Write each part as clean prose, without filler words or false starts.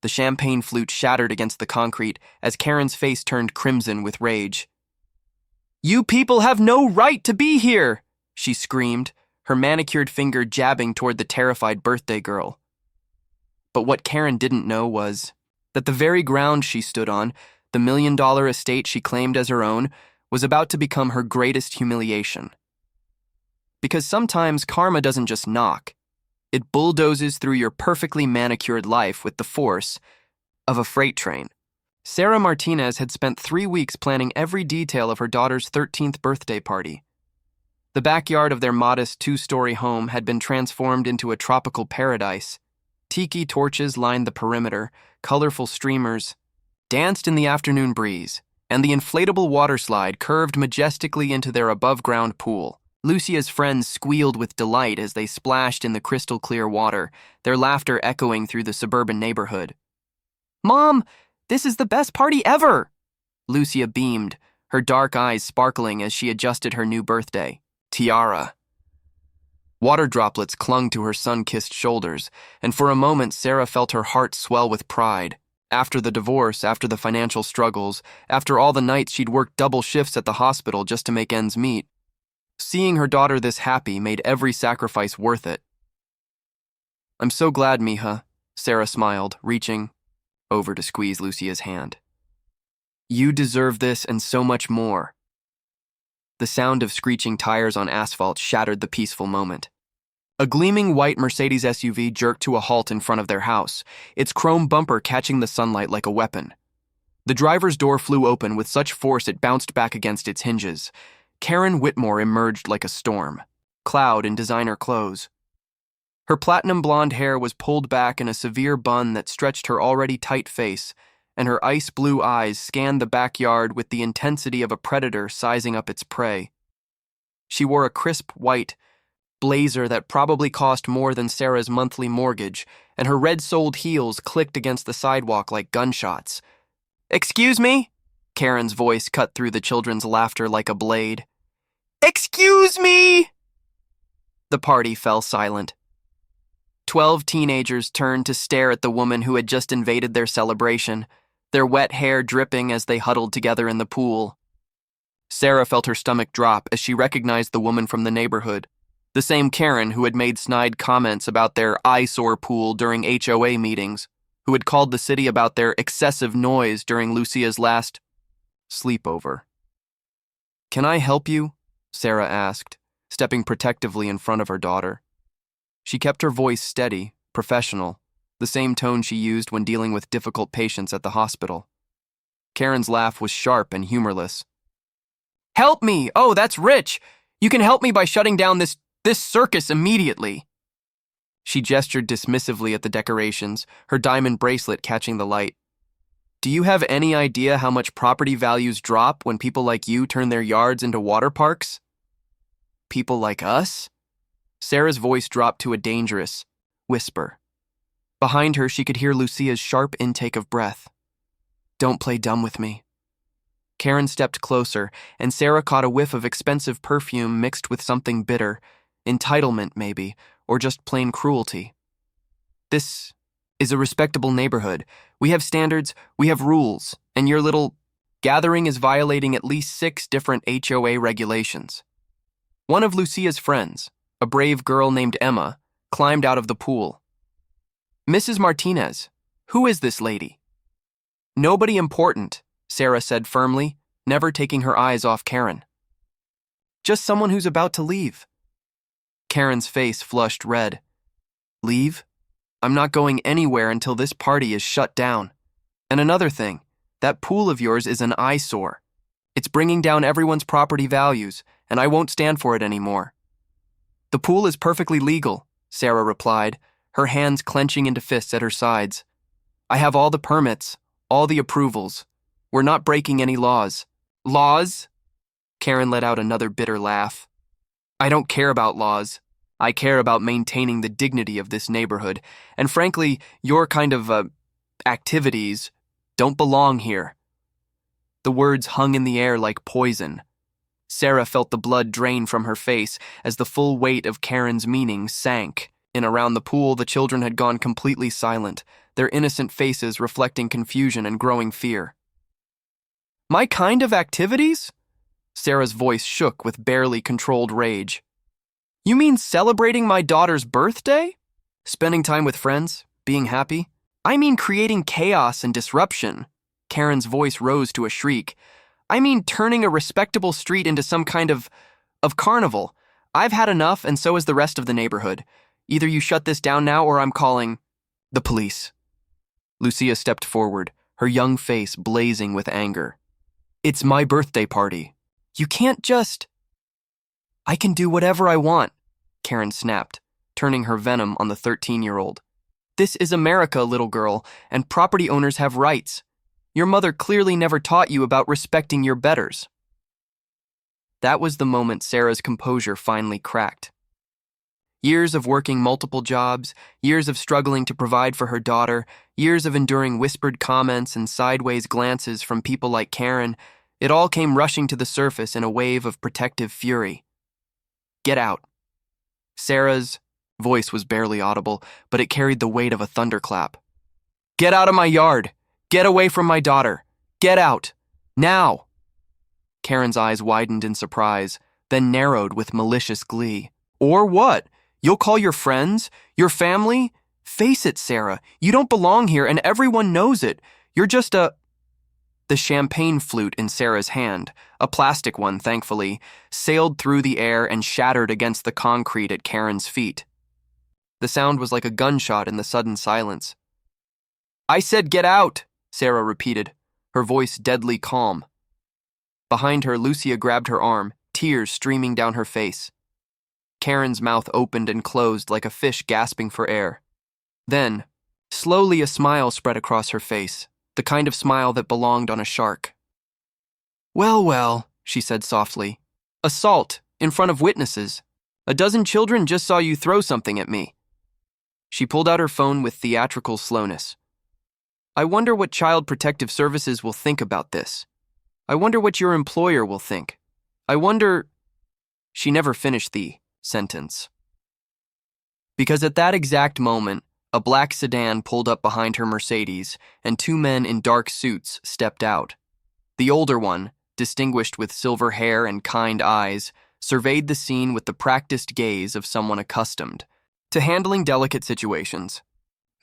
The champagne flute shattered against the concrete as Karen's face turned crimson with rage. "You people have no right to be here!" she screamed, her manicured finger jabbing toward the terrified birthday girl. But what Karen didn't know was that the very ground she stood on, the $1 million estate she claimed as her own, was about to become her greatest humiliation. Because sometimes karma doesn't just knock. It bulldozes through your perfectly manicured life with the force of a freight train. Sarah Martinez had spent 3 weeks planning every detail of her daughter's 13th birthday party. The backyard of their modest 2-story home had been transformed into a tropical paradise. Tiki torches lined the perimeter, colorful streamers danced in the afternoon breeze, and the inflatable water slide curved majestically into their above-ground pool. Lucia's friends squealed with delight as they splashed in the crystal-clear water, their laughter echoing through the suburban neighborhood. "Mom, this is the best party ever!" Lucia beamed, her dark eyes sparkling as she adjusted her new birthday tiara. Water droplets clung to her sun-kissed shoulders, and for a moment Sarah felt her heart swell with pride. After the divorce, after the financial struggles, after all the nights she'd worked double shifts at the hospital just to make ends meet, seeing her daughter this happy made every sacrifice worth it. "I'm so glad, Mija," Sarah smiled, reaching over to squeeze Lucia's hand. "You deserve this and so much more." The sound of screeching tires on asphalt shattered the peaceful moment. A gleaming white Mercedes SUV jerked to a halt in front of their house, its chrome bumper catching the sunlight like a weapon. The driver's door flew open with such force it bounced back against its hinges. Karen Whitmore emerged like a storm, clad in designer clothes. Her platinum blonde hair was pulled back in a severe bun that stretched her already tight face, and her ice-blue eyes scanned the backyard with the intensity of a predator sizing up its prey. She wore a crisp white blazer that probably cost more than Sarah's monthly mortgage, and her red-soled heels clicked against the sidewalk like gunshots. "Excuse me?" Karen's voice cut through the children's laughter like a blade. "Excuse me!" The party fell silent. 12 teenagers turned to stare at the woman who had just invaded their celebration, their wet hair dripping as they huddled together in the pool. Sarah felt her stomach drop as she recognized the woman from the neighborhood, the same Karen who had made snide comments about their eyesore pool during HOA meetings, who had called the city about their excessive noise during Lucia's last sleepover. "Can I help you?" Sarah asked, stepping protectively in front of her daughter. She kept her voice steady, professional, the same tone she used when dealing with difficult patients at the hospital. Karen's laugh was sharp and humorless. "Help me! Oh, that's rich! You can help me by shutting down this circus immediately." She gestured dismissively at the decorations, her diamond bracelet catching the light. "Do you have any idea how much property values drop when people like you turn their yards into water parks?" "People like us?" Sarah's voice dropped to a dangerous whisper. Behind her, she could hear Lucia's sharp intake of breath. "Don't play dumb with me." Karen stepped closer, and Sarah caught a whiff of expensive perfume mixed with something bitter, entitlement maybe, or just plain cruelty. "This is a respectable neighborhood. We have standards, we have rules, and your little gathering is violating at least 6 different HOA regulations." One of Lucia's friends, a brave girl named Emma, climbed out of the pool. "Mrs. Martinez, who is this lady?" "Nobody important," Sarah said firmly, never taking her eyes off Karen. "Just someone who's about to leave." Karen's face flushed red. "Leave? I'm not going anywhere until this party is shut down. And another thing, that pool of yours is an eyesore. It's bringing down everyone's property values, and I won't stand for it anymore." "The pool is perfectly legal," Sarah replied, her hands clenching into fists at her sides. "I have all the permits, all the approvals. We're not breaking any laws." "Laws?" Karen let out another bitter laugh. "I don't care about laws. I care about maintaining the dignity of this neighborhood, and frankly, your kind of, activities don't belong here." The words hung in the air like poison. Sarah felt the blood drain from her face as the full weight of Karen's meaning sank. In around the pool, the children had gone completely silent, their innocent faces reflecting confusion and growing fear. My kind of activities? Sarah's voice shook with barely controlled rage. You mean celebrating my daughter's birthday? Spending time with friends? Being happy? I mean creating chaos and disruption. Karen's voice rose to a shriek. I mean turning a respectable street into some kind of carnival. I've had enough, and so has the rest of the neighborhood. Either you shut this down now or I'm calling the police. Lucia stepped forward, her young face blazing with anger. It's my birthday party. You can't just... I can do whatever I want, Karen snapped, turning her venom on the 13-year-old. This is America, little girl, and property owners have rights. Your mother clearly never taught you about respecting your betters. That was the moment Sarah's composure finally cracked. Years of working multiple jobs, years of struggling to provide for her daughter, years of enduring whispered comments and sideways glances from people like Karen, it all came rushing to the surface in a wave of protective fury. Get out. Sarah's voice was barely audible, but it carried the weight of a thunderclap. Get out of my yard! Get away from my daughter! Get out! Now! Karen's eyes widened in surprise, then narrowed with malicious glee. Or what? You'll call your friends? Your family? Face it, Sarah, you don't belong here and everyone knows it. You're just a... The champagne flute in Sarah's hand, a plastic one, thankfully, sailed through the air and shattered against the concrete at Karen's feet. The sound was like a gunshot in the sudden silence. I said get out, Sarah repeated, her voice deadly calm. Behind her, Lucia grabbed her arm, tears streaming down her face. Karen's mouth opened and closed like a fish gasping for air. Then, slowly a smile spread across her face, the kind of smile that belonged on a shark. Well, well, she said softly. Assault, in front of witnesses. A dozen children just saw you throw something at me. She pulled out her phone with theatrical slowness. I wonder what Child Protective Services will think about this. I wonder what your employer will think. I wonder... She never finished the sentence. Because at that exact moment, a black sedan pulled up behind her Mercedes, and two men in dark suits stepped out. The older one, distinguished with silver hair and kind eyes, surveyed the scene with the practiced gaze of someone accustomed to handling delicate situations.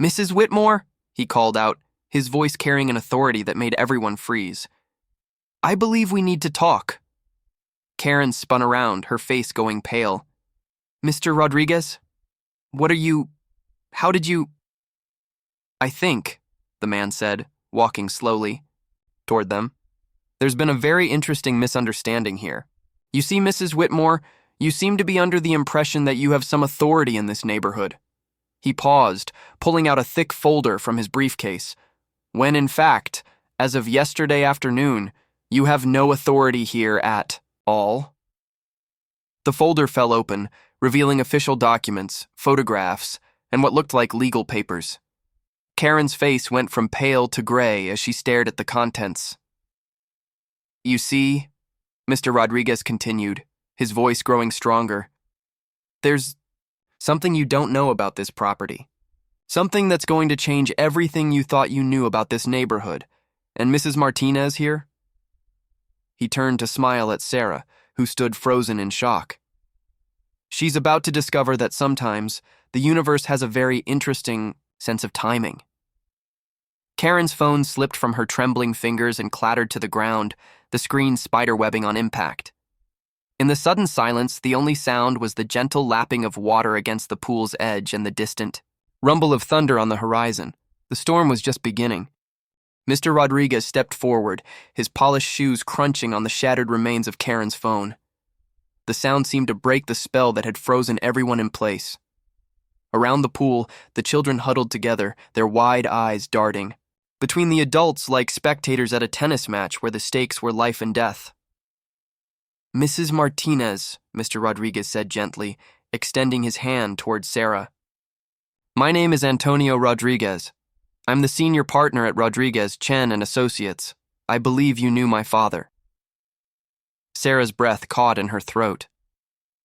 Mrs. Whitmore, he called out, his voice carrying an authority that made everyone freeze. I believe we need to talk. Karen spun around, her face going pale. Mr. Rodriguez, how did you... I think, the man said, walking slowly toward them. There's been a very interesting misunderstanding here. You see, Mrs. Whitmore, you seem to be under the impression that you have some authority in this neighborhood. He paused, pulling out a thick folder from his briefcase, when in fact, as of yesterday afternoon, you have no authority here at all. The folder fell open, revealing official documents, photographs, and what looked like legal papers. Karen's face went from pale to gray as she stared at the contents. You see, Mr. Rodriguez continued, his voice growing stronger, there's something you don't know about this property. Something that's going to change everything you thought you knew about this neighborhood. And Mrs. Martinez here? He turned to smile at Sarah, who stood frozen in shock. She's about to discover that sometimes the universe has a very interesting sense of timing. Karen's phone slipped from her trembling fingers and clattered to the ground, the screen spiderwebbing on impact. In the sudden silence, the only sound was the gentle lapping of water against the pool's edge and the distant rumble of thunder on the horizon. The storm was just beginning. Mr. Rodriguez stepped forward, his polished shoes crunching on the shattered remains of Karen's phone. The sound seemed to break the spell that had frozen everyone in place. Around the pool, the children huddled together, their wide eyes darting. Between the adults like spectators at a tennis match where the stakes were life and death. Mrs. Martinez, Mr. Rodriguez said gently, extending his hand toward Sarah. My name is Antonio Rodriguez. I'm the senior partner at Rodriguez, Chen and Associates. I believe you knew my father. Sarah's breath caught in her throat.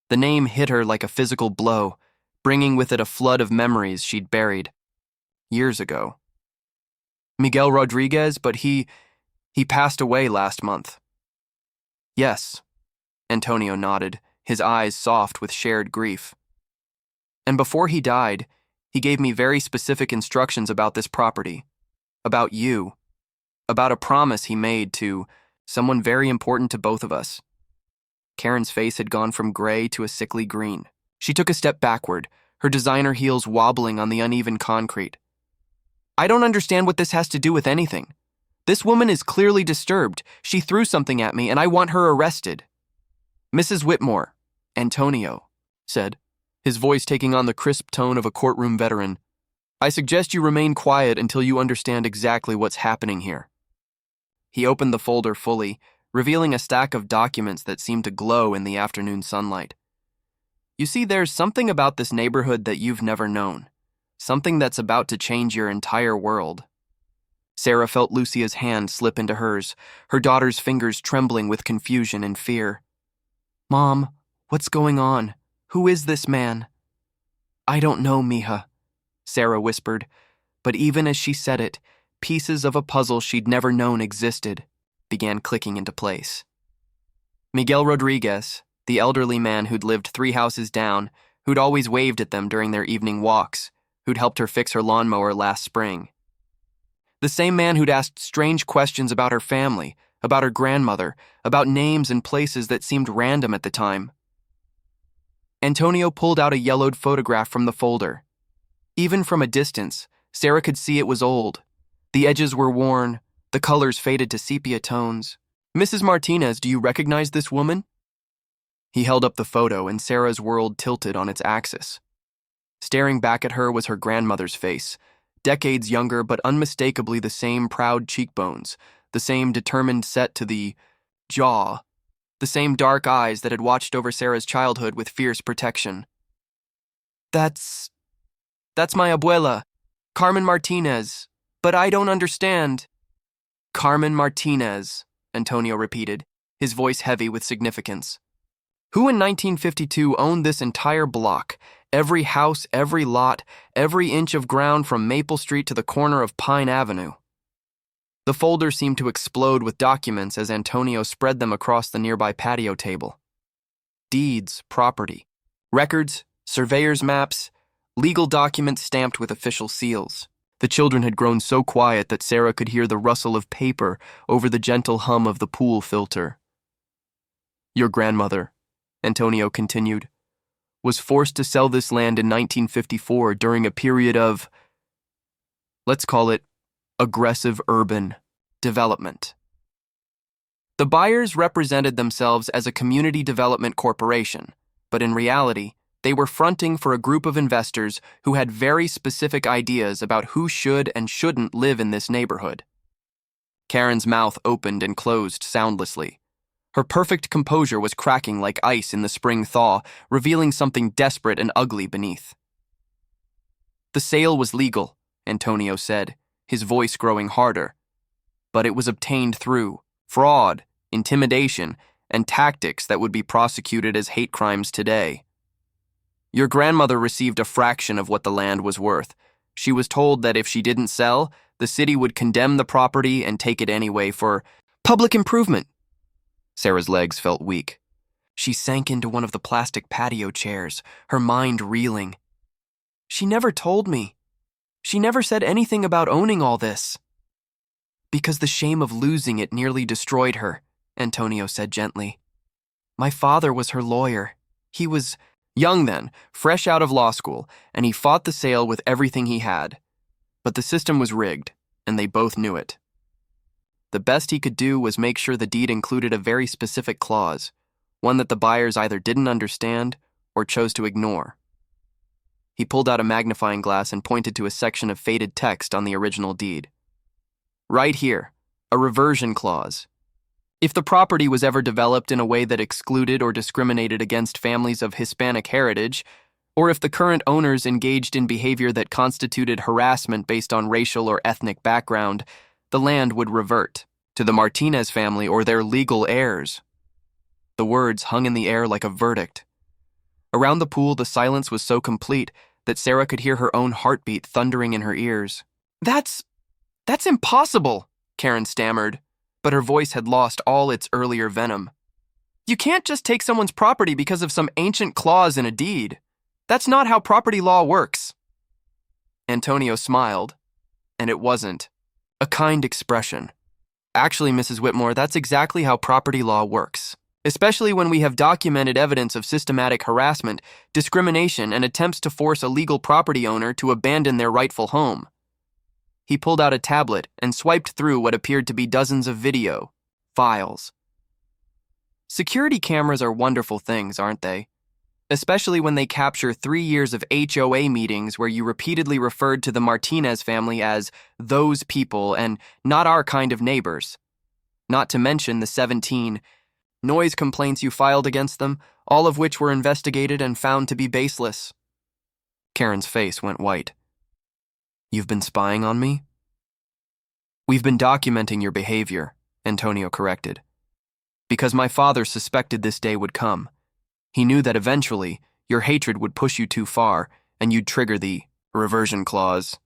The name hit her like a physical blow, bringing with it a flood of memories she'd buried years ago. Miguel Rodriguez, but he passed away last month. Yes, Antonio nodded, his eyes soft with shared grief. And before he died, he gave me very specific instructions about this property, about you, about a promise he made to someone very important to both of us. Karen's face had gone from gray to a sickly green. She took a step backward, her designer heels wobbling on the uneven concrete. I don't understand what this has to do with anything. This woman is clearly disturbed. She threw something at me, and I want her arrested. Mrs. Whitmore, Antonio said, his voice taking on the crisp tone of a courtroom veteran. I suggest you remain quiet until you understand exactly what's happening here. He opened the folder fully, revealing a stack of documents that seemed to glow in the afternoon sunlight. You see, there's something about this neighborhood that you've never known. Something that's about to change your entire world. Sarah felt Lucia's hand slip into hers, her daughter's fingers trembling with confusion and fear. Mom, what's going on? Who is this man? I don't know, mija, Sarah whispered, but even as she said it, pieces of a puzzle she'd never known existed began clicking into place. Miguel Rodriguez, the elderly man who'd lived 3 houses down, who'd always waved at them during their evening walks, who'd helped her fix her lawnmower last spring. The same man who'd asked strange questions about her family, about her grandmother, about names and places that seemed random at the time. Antonio pulled out a yellowed photograph from the folder. Even from a distance, Sarah could see it was old. The edges were worn, the colors faded to sepia tones. Mrs. Martinez, do you recognize this woman? He held up the photo, and Sarah's world tilted on its axis. Staring back at her was her grandmother's face, decades younger but unmistakably the same proud cheekbones, the same determined set to the jaw, the same dark eyes that had watched over Sarah's childhood with fierce protection. That's my abuela, Carmen Martinez, but I don't understand. Carmen Martinez, Antonio repeated, his voice heavy with significance. Who in 1952 owned this entire block, every house, every lot, every inch of ground from Maple Street to the corner of Pine Avenue? The folder seemed to explode with documents as Antonio spread them across the nearby patio table. Deeds, property, records, surveyor's maps, legal documents stamped with official seals. The children had grown so quiet that Sarah could hear the rustle of paper over the gentle hum of the pool filter. Your grandmother, Antonio continued, was forced to sell this land in 1954 during a period of, let's call it, aggressive urban development. The buyers represented themselves as a community development corporation, but in reality, they were fronting for a group of investors who had very specific ideas about who should and shouldn't live in this neighborhood. Karen's mouth opened and closed soundlessly. Her perfect composure was cracking like ice in the spring thaw, revealing something desperate and ugly beneath. The sale was legal, Antonio said, his voice growing harder, but it was obtained through fraud, intimidation, and tactics that would be prosecuted as hate crimes today. Your grandmother received a fraction of what the land was worth. She was told that if she didn't sell, the city would condemn the property and take it anyway for public improvement. Sarah's legs felt weak. She sank into one of the plastic patio chairs, her mind reeling. She never told me. She never said anything about owning all this. Because the shame of losing it nearly destroyed her, Antonio said gently. My father was her lawyer. He was young then, fresh out of law school, and he fought the sale with everything he had. But the system was rigged, and they both knew it. The best he could do was make sure the deed included a very specific clause, one that the buyers either didn't understand or chose to ignore. He pulled out a magnifying glass and pointed to a section of faded text on the original deed. Right here, a reversion clause. If the property was ever developed in a way that excluded or discriminated against families of Hispanic heritage, or if the current owners engaged in behavior that constituted harassment based on racial or ethnic background, the land would revert to the Martinez family or their legal heirs. The words hung in the air like a verdict. Around the pool, the silence was so complete that Sarah could hear her own heartbeat thundering in her ears. That's That's impossible, Karen stammered, but her voice had lost all its earlier venom. You can't just take someone's property because of some ancient clause in a deed. That's not how property law works. Antonio smiled, and it wasn't a kind expression. Actually, Mrs. Whitmore, that's exactly how property law works, especially when we have documented evidence of systematic harassment, discrimination, and attempts to force a legal property owner to abandon their rightful home. He pulled out a tablet and swiped through what appeared to be dozens of video files. Security cameras are wonderful things, aren't they? Especially when they capture 3 years of HOA meetings where you repeatedly referred to the Martinez family as those people and not our kind of neighbors. Not to mention the 17 noise complaints you filed against them, all of which were investigated and found to be baseless. Karen's face went white. You've been spying on me? We've been documenting your behavior, Antonio corrected. Because my father suspected this day would come. He knew that eventually your hatred would push you too far and you'd trigger the reversion clause.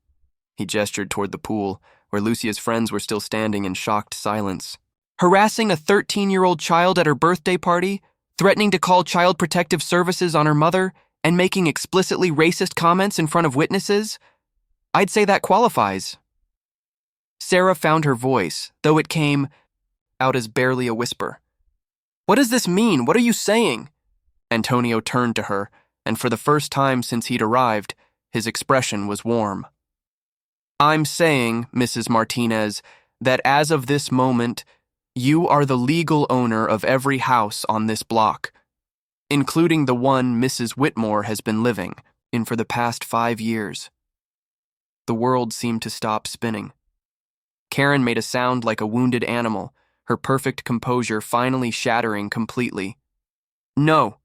He gestured toward the pool, where Lucia's friends were still standing in shocked silence. Harassing a 13-year-old child at her birthday party, threatening to call Child Protective Services on her mother, and making explicitly racist comments in front of witnesses? I'd say that qualifies. Sarah found her voice, though it came out as barely a whisper. What does this mean? What are you saying? Antonio turned to her, and for the first time since he'd arrived, his expression was warm. I'm saying, Mrs. Martinez, that as of this moment, you are the legal owner of every house on this block, including the one Mrs. Whitmore has been living in for the past 5 years. The world seemed to stop spinning. Karen made a sound like a wounded animal, her perfect composure finally shattering completely. No,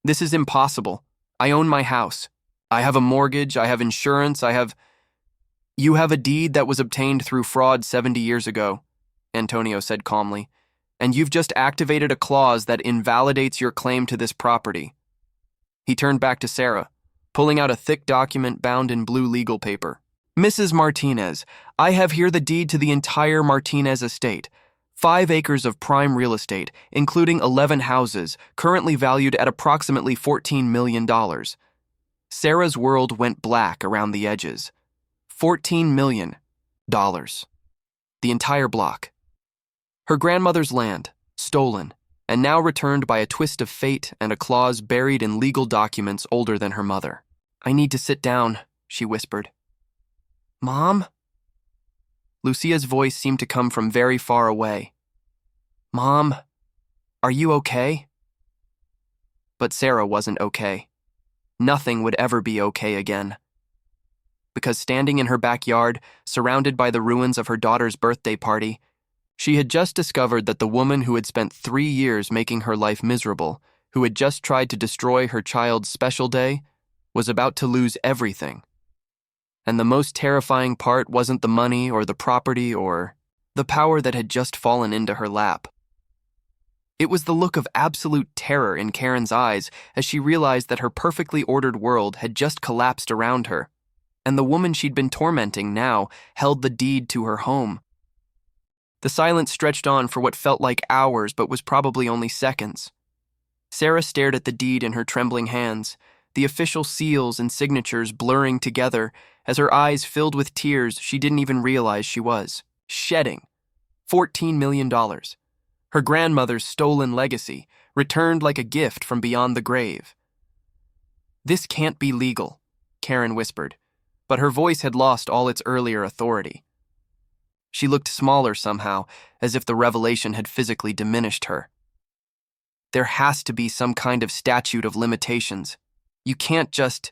this is impossible. I own my house. I have a mortgage, I have insurance, You have a deed that was obtained through fraud 70 years ago, Antonio said calmly, and you've just activated a clause that invalidates your claim to this property. He turned back to Sarah, pulling out a thick document bound in blue legal paper. Mrs. Martinez, I have here the deed to the entire Martinez estate, 5 acres of prime real estate, including 11 houses, currently valued at approximately $14 million. Sarah's world went black around the edges. $14 million. The entire block. Her grandmother's land, stolen, and now returned by a twist of fate and a clause buried in legal documents older than her mother. I need to sit down, she whispered. Mom? Lucia's voice seemed to come from very far away. Mom, are you okay? But Sarah wasn't okay. Nothing would ever be okay again. Because standing in her backyard, surrounded by the ruins of her daughter's birthday party, she had just discovered that the woman who had spent 3 years making her life miserable, who had just tried to destroy her child's special day, was about to lose everything. And the most terrifying part wasn't the money or the property or the power that had just fallen into her lap. It was the look of absolute terror in Karen's eyes as she realized that her perfectly ordered world had just collapsed around her, and the woman she'd been tormenting now held the deed to her home. The silence stretched on for what felt like hours but was probably only seconds. Sarah stared at the deed in her trembling hands, the official seals and signatures blurring together as her eyes filled with tears she didn't even realize she was shedding. $14 million. Her grandmother's stolen legacy, returned like a gift from beyond the grave. This can't be legal, Karen whispered, but her voice had lost all its earlier authority. She looked smaller somehow, as if the revelation had physically diminished her. There has to be some kind of statute of limitations. You can't just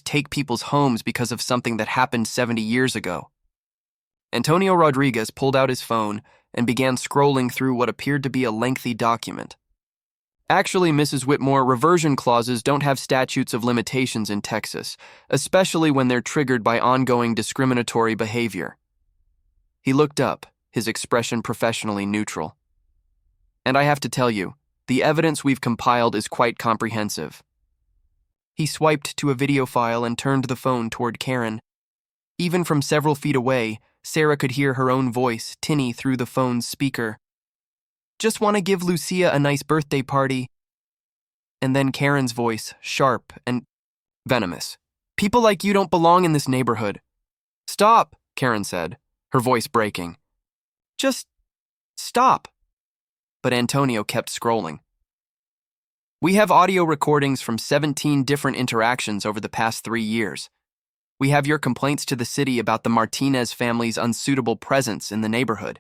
take people's homes because of something that happened 70 years ago. Antonio Rodriguez pulled out his phone and began scrolling through what appeared to be a lengthy document. Actually, Mrs. Whitmore, reversion clauses don't have statutes of limitations in Texas, especially when they're triggered by ongoing discriminatory behavior. He looked up, his expression professionally neutral. And I have to tell you, the evidence we've compiled is quite comprehensive. He swiped to a video file and turned the phone toward Karen. Even from several feet away, Sarah could hear her own voice tinny through the phone's speaker. Just want to give Lucia a nice birthday party. And then Karen's voice, sharp and venomous. People like you don't belong in this neighborhood. Stop, Karen said, her voice breaking. Just stop. But Antonio kept scrolling. We have audio recordings from 17 different interactions over the past 3 years. We have your complaints to the city about the Martinez family's unsuitable presence in the neighborhood.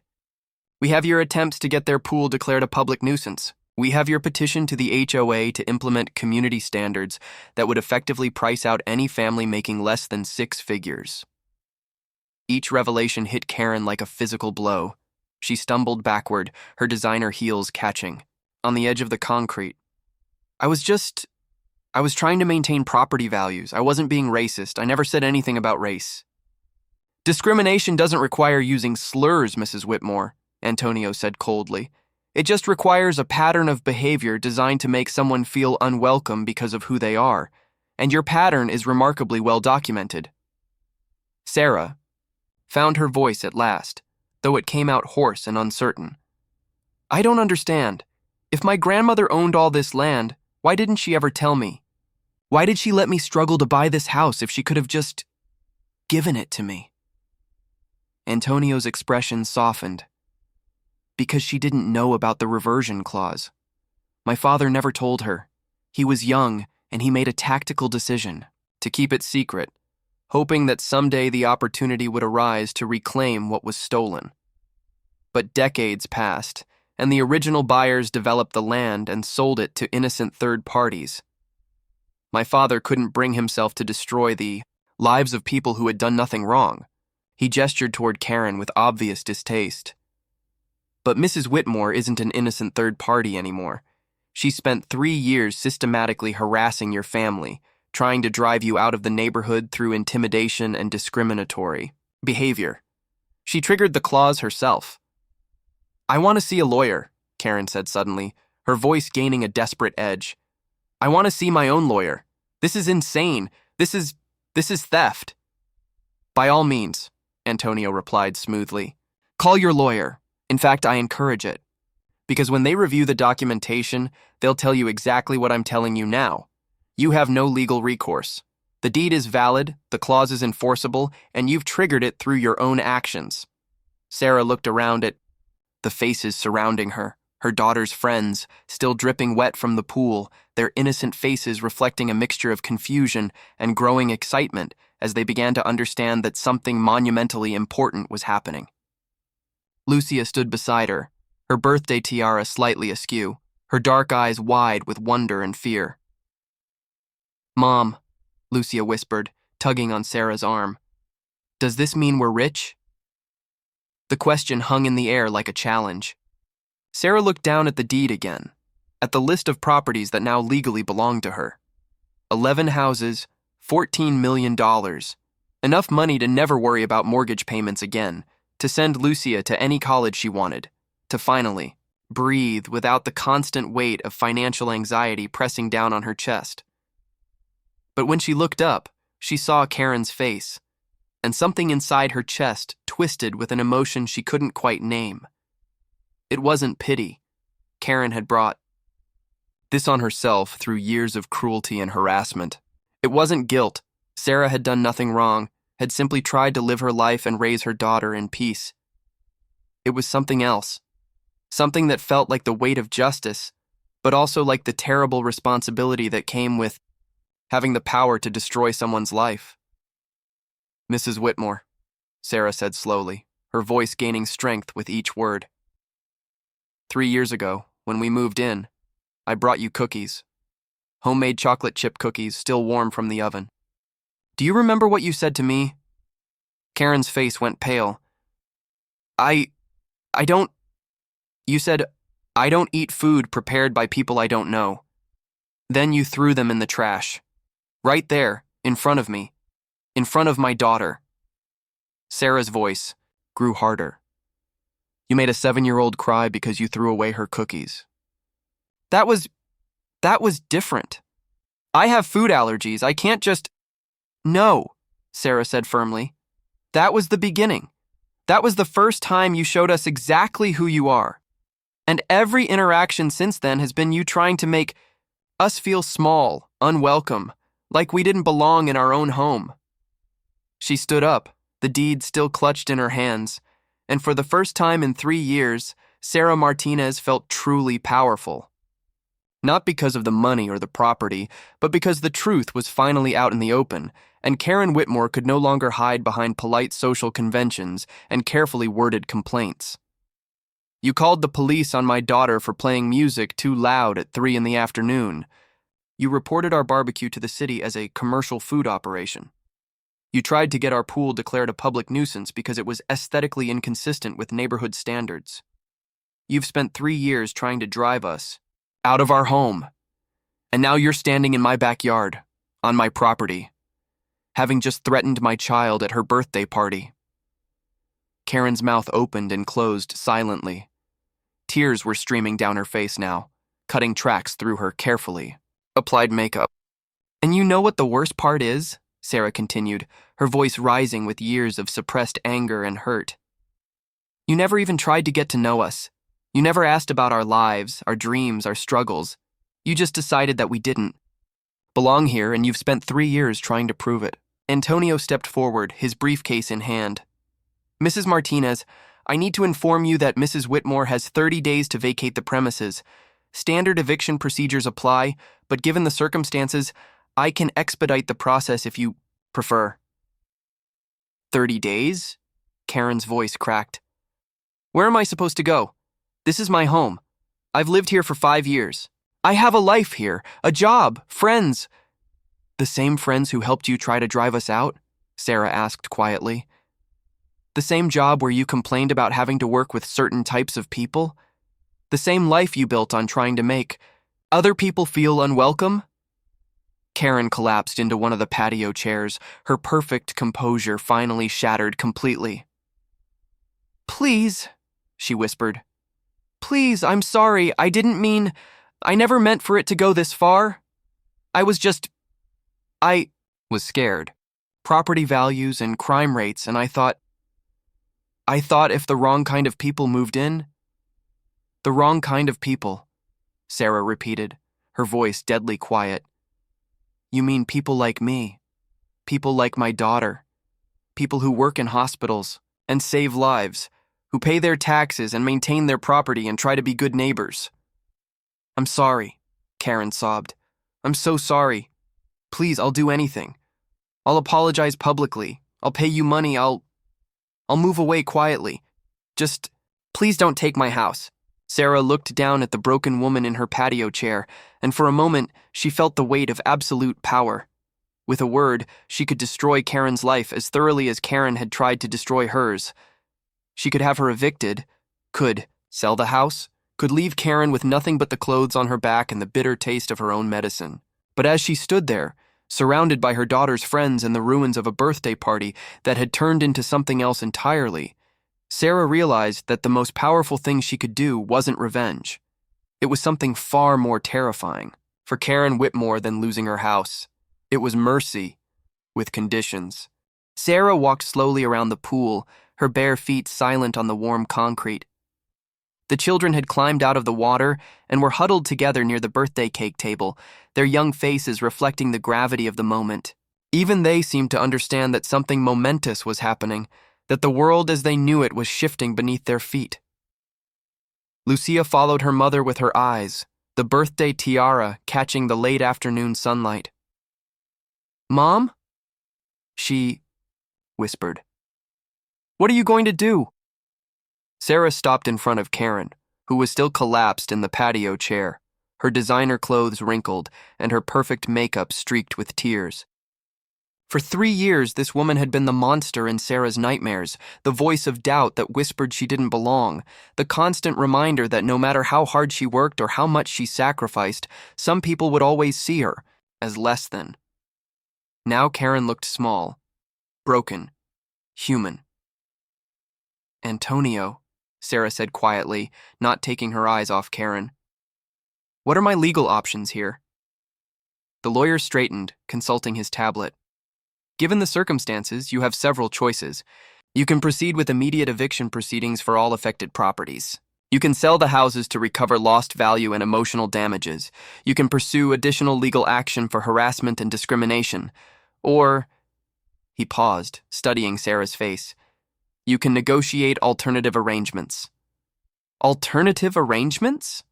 We have your attempts to get their pool declared a public nuisance. We have your petition to the HOA to implement community standards that would effectively price out any family making less than 6 figures. Each revelation hit Karen like a physical blow. She stumbled backward, her designer heels catching, on the edge of the concrete. I was trying to maintain property values. I wasn't being racist. I never said anything about race. Discrimination doesn't require using slurs, Mrs. Whitmore, Antonio said coldly. It just requires a pattern of behavior designed to make someone feel unwelcome because of who they are, and your pattern is remarkably well documented. Sarah found her voice at last, though it came out hoarse and uncertain. I don't understand. If my grandmother owned all this land, why didn't she ever tell me? Why did she let me struggle to buy this house if she could have just given it to me? Antonio's expression softened. Because she didn't know about the reversion clause. My father never told her. He was young, and he made a tactical decision to keep it secret, hoping that someday the opportunity would arise to reclaim what was stolen. But decades passed, and the original buyers developed the land and sold it to innocent third parties. My father couldn't bring himself to destroy the lives of people who had done nothing wrong. He gestured toward Karen with obvious distaste. But Mrs. Whitmore isn't an innocent third party anymore. She spent 3 years systematically harassing your family, trying to drive you out of the neighborhood through intimidation and discriminatory behavior. She triggered the clause herself. I want to see a lawyer, Karen said suddenly, her voice gaining a desperate edge. I want to see my own lawyer. This is insane. This is theft. By all means, Antonio replied smoothly. Call your lawyer. In fact, I encourage it. Because when they review the documentation, they'll tell you exactly what I'm telling you now. You have no legal recourse. The deed is valid, the clause is enforceable, and you've triggered it through your own actions. Sarah looked around at the faces surrounding her, her daughter's friends, still dripping wet from the pool, their innocent faces reflecting a mixture of confusion and growing excitement as they began to understand that something monumentally important was happening. Lucia stood beside her, her birthday tiara slightly askew, her dark eyes wide with wonder and fear. Mom, Lucia whispered, tugging on Sarah's arm. Does this mean we're rich? The question hung in the air like a challenge. Sarah looked down at the deed again, at the list of properties that now legally belonged to her. 11 houses, $14 million. Enough money to never worry about mortgage payments again, to send Lucia to any college she wanted, to finally breathe without the constant weight of financial anxiety pressing down on her chest. But when she looked up, she saw Karen's face, and something inside her chest twisted with an emotion she couldn't quite name. It wasn't pity. Karen had brought this on herself through years of cruelty and harassment. It wasn't guilt. Sarah had done nothing wrong, had simply tried to live her life and raise her daughter in peace. It was something else, something that felt like the weight of justice, but also like the terrible responsibility that came with having the power to destroy someone's life. Mrs. Whitmore, Sarah said slowly, her voice gaining strength with each word. 3 years ago, when we moved in, I brought you cookies. Homemade chocolate chip cookies still warm from the oven. Do you remember what you said to me? Karen's face went pale. I don't... You said, I don't eat food prepared by people I don't know. Then you threw them in the trash. Right there, in front of me. In front of my daughter. Sarah's voice grew harder. You made a 7-year-old cry because you threw away her cookies. That was different. I have food allergies. I can't just... No, Sarah said firmly. That was the beginning. That was the first time you showed us exactly who you are. And every interaction since then has been you trying to make us feel small, unwelcome, like we didn't belong in our own home. She stood up, the deed still clutched in her hands, and for the first time in 3 years, Sarah Martinez felt truly powerful. Not because of the money or the property, but because the truth was finally out in the open, and Karen Whitmore could no longer hide behind polite social conventions and carefully worded complaints. You called the police on my daughter for playing music too loud at 3 in the afternoon. You reported our barbecue to the city as a commercial food operation. You tried to get our pool declared a public nuisance because it was aesthetically inconsistent with neighborhood standards. You've spent 3 years trying to drive us out of our home. And now you're standing in my backyard, on my property, having just threatened my child at her birthday party. Karen's mouth opened and closed silently. Tears were streaming down her face now, cutting tracks through her carefully applied makeup. And you know what the worst part is? Sarah continued, her voice rising with years of suppressed anger and hurt. You never even tried to get to know us. You never asked about our lives, our dreams, our struggles. You just decided that we didn't belong here, and you've spent 3 years trying to prove it. Antonio stepped forward, his briefcase in hand. Mrs. Martinez, I need to inform you that Mrs. Whitmore has 30 days to vacate the premises. Standard eviction procedures apply, but given the circumstances, I can expedite the process if you prefer. 30 days? Karen's voice cracked. Where am I supposed to go? This is my home. I've lived here for 5 years. I have a life here, a job, friends. The same friends who helped you try to drive us out? Sarah asked quietly. The same job where you complained about having to work with certain types of people? The same life you built on trying to make other people feel unwelcome? Karen collapsed into one of the patio chairs, her perfect composure finally shattered completely. Please, she whispered. Please, I'm sorry. I never meant for it to go this far. I was scared. Property values and crime rates, and I thought if the wrong kind of people moved in. The wrong kind of people, Sarah repeated, her voice deadly quiet. You mean people like me, people like my daughter, people who work in hospitals and save lives, who pay their taxes and maintain their property and try to be good neighbors. I'm sorry, Karen sobbed. I'm so sorry. Please, I'll do anything. I'll apologize publicly. I'll pay you money. I'll move away quietly. Just, please don't take my house. Sarah looked down at the broken woman in her patio chair, and for a moment, she felt the weight of absolute power. With a word, she could destroy Karen's life as thoroughly as Karen had tried to destroy hers. She could have her evicted, could sell the house, could leave Karen with nothing but the clothes on her back and the bitter taste of her own medicine. But as she stood there, surrounded by her daughter's friends and the ruins of a birthday party that had turned into something else entirely, Sarah realized that the most powerful thing she could do wasn't revenge. It was something far more terrifying for Karen Whitmore than losing her house. It was mercy, with conditions. Sarah walked slowly around the pool, her bare feet silent on the warm concrete. The children had climbed out of the water and were huddled together near the birthday cake table, their young faces reflecting the gravity of the moment. Even they seemed to understand that something momentous was happening, that the world as they knew it was shifting beneath their feet. Lucia followed her mother with her eyes, the birthday tiara catching the late afternoon sunlight. Mom? She whispered. What are you going to do? Sarah stopped in front of Karen, who was still collapsed in the patio chair, her designer clothes wrinkled and her perfect makeup streaked with tears. For 3 years, this woman had been the monster in Sarah's nightmares, the voice of doubt that whispered she didn't belong, the constant reminder that no matter how hard she worked or how much she sacrificed, some people would always see her as less than. Now Karen looked small, broken, human. Antonio, Sarah said quietly, not taking her eyes off Karen. What are my legal options here? The lawyer straightened, consulting his tablet. Given the circumstances, you have several choices. You can proceed with immediate eviction proceedings for all affected properties. You can sell the houses to recover lost value and emotional damages. You can pursue additional legal action for harassment and discrimination. Or, he paused, studying Sarah's face, you can negotiate alternative arrangements. Alternative arrangements?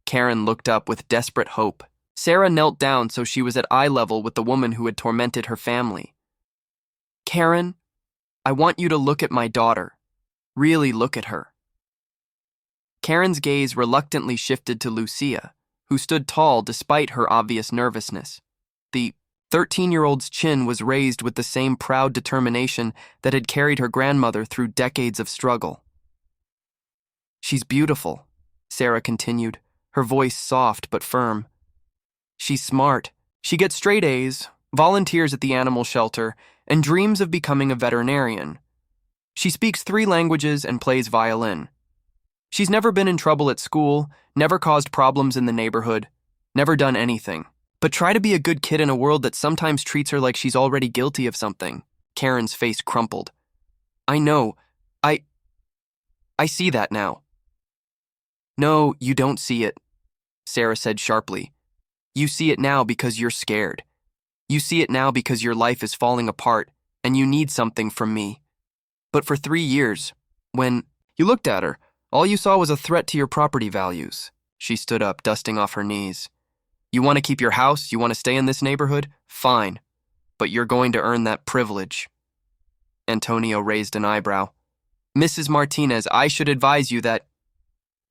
Karen looked up with desperate hope. Sarah knelt down so she was at eye level with the woman who had tormented her family. Karen, I want you to look at my daughter. Really look at her. Karen's gaze reluctantly shifted to Lucia, who stood tall despite her obvious nervousness. The 13-year-old's chin was raised with the same proud determination that had carried her grandmother through decades of struggle. She's beautiful, Sarah continued, her voice soft but firm. She's smart. She gets straight A's, volunteers at the animal shelter, and dreams of becoming a veterinarian. She speaks 3 languages and plays violin. She's never been in trouble at school, never caused problems in the neighborhood, never done anything. But try to be a good kid in a world that sometimes treats her like she's already guilty of something. Karen's face crumpled. I know. I see that now. No, you don't see it, Sarah said sharply. You see it now because you're scared. You see it now because your life is falling apart and you need something from me. But for 3 years, when you looked at her, all you saw was a threat to your property values. She stood up, dusting off her knees. You want to keep your house? You want to stay in this neighborhood? Fine. But you're going to earn that privilege. Antonio raised an eyebrow. Mrs. Martinez, I should advise you that...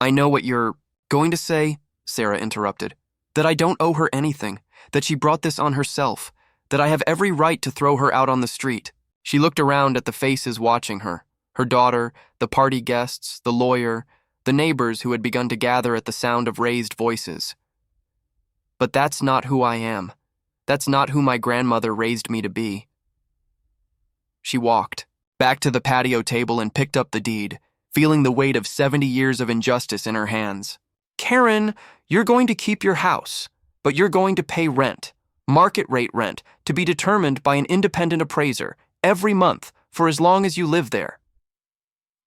I know what you're going to say, Sarah interrupted. That I don't owe her anything. That she brought this on herself. That I have every right to throw her out on the street. She looked around at the faces watching her. Her daughter, the party guests, the lawyer, the neighbors who had begun to gather at the sound of raised voices. But that's not who I am. That's not who my grandmother raised me to be. She walked back to the patio table and picked up the deed, feeling the weight of 70 years of injustice in her hands. Karen, you're going to keep your house, but you're going to pay rent, market rate rent, to be determined by an independent appraiser every month for as long as you live there.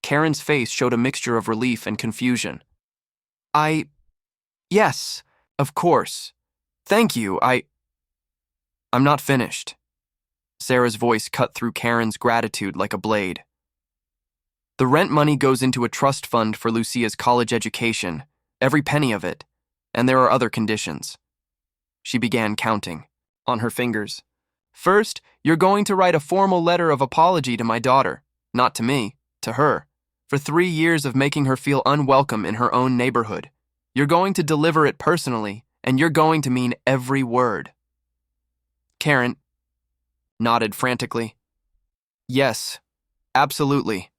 Karen's face showed a mixture of relief and confusion. Yes, of course. Thank you, I'm not finished. Sarah's voice cut through Karen's gratitude like a blade. The rent money goes into a trust fund for Lucia's college education, every penny of it, and there are other conditions. She began counting, on her fingers. First, you're going to write a formal letter of apology to my daughter, not to me, to her, for 3 years of making her feel unwelcome in her own neighborhood. You're going to deliver it personally, and you're going to mean every word. Karen nodded frantically. Yes, absolutely.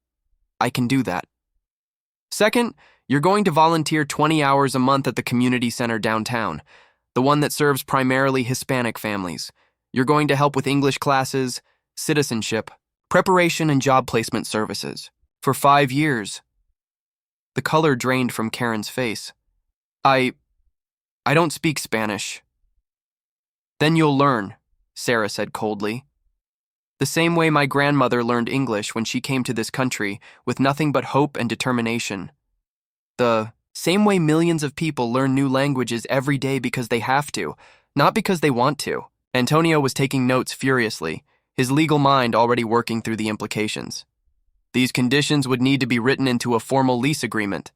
I can do that. Second, you're going to volunteer 20 hours a month at the community center downtown, the one that serves primarily Hispanic families. You're going to help with English classes, citizenship, preparation, and job placement services. For 5 years. The color drained from Karen's face. I don't speak Spanish. Then you'll learn, Sarah said coldly. The same way my grandmother learned English when she came to this country with nothing but hope and determination. The same way millions of people learn new languages every day because they have to, not because they want to. Antonio was taking notes furiously, his legal mind already working through the implications. These conditions would need to be written into a formal lease agreement.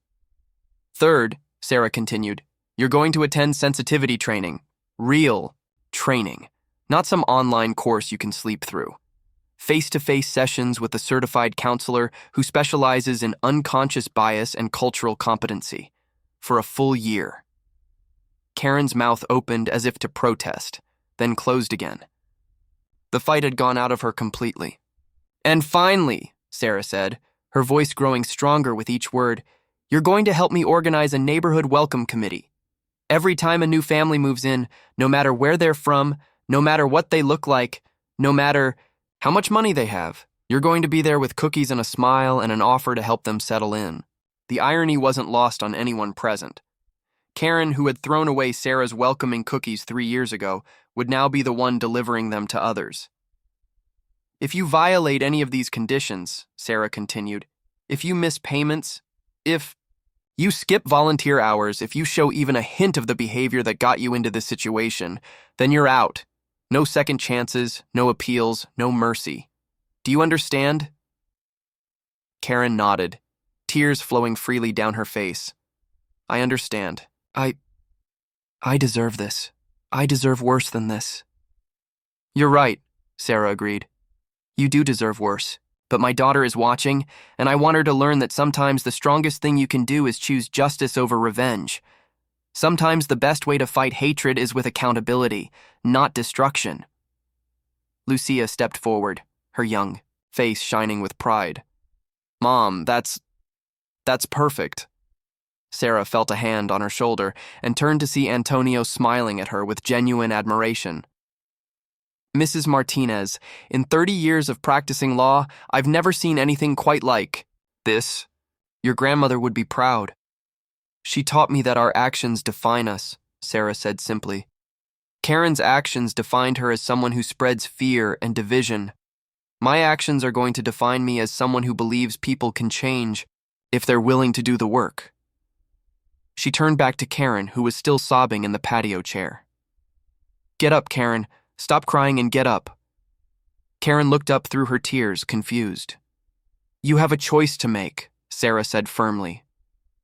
Third, Sarah continued, you're going to attend sensitivity training. Real training. Not some online course you can sleep through. Face-to-face sessions with a certified counselor who specializes in unconscious bias and cultural competency. For a full year. Karen's mouth opened as if to protest, then closed again. The fight had gone out of her completely. And finally, Sarah said, her voice growing stronger with each word, you're going to help me organize a neighborhood welcome committee. Every time a new family moves in, no matter where they're from, no matter what they look like, no matter how much money they have, you're going to be there with cookies and a smile and an offer to help them settle in. The irony wasn't lost on anyone present. Karen, who had thrown away Sarah's welcoming cookies 3 years ago, would now be the one delivering them to others. If you violate any of these conditions, Sarah continued, if you miss payments, if you skip volunteer hours, if you show even a hint of the behavior that got you into this situation, then you're out. No second chances, no appeals, no mercy. Do you understand? Karen nodded, tears flowing freely down her face. I understand. I deserve this. I deserve worse than this. You're right, Sarah agreed. You do deserve worse. But my daughter is watching, and I want her to learn that sometimes the strongest thing you can do is choose justice over revenge. Sometimes the best way to fight hatred is with accountability, not destruction. Lucia stepped forward, her young face shining with pride. Mom, that's perfect. Sarah felt a hand on her shoulder and turned to see Antonio smiling at her with genuine admiration. Mrs. Martinez, in 30 years of practicing law, I've never seen anything quite like this. Your grandmother would be proud. She taught me that our actions define us, Sarah said simply. Karen's actions defined her as someone who spreads fear and division. My actions are going to define me as someone who believes people can change if they're willing to do the work. She turned back to Karen, who was still sobbing in the patio chair. Get up, Karen. Stop crying and get up. Karen looked up through her tears, confused. You have a choice to make, Sarah said firmly.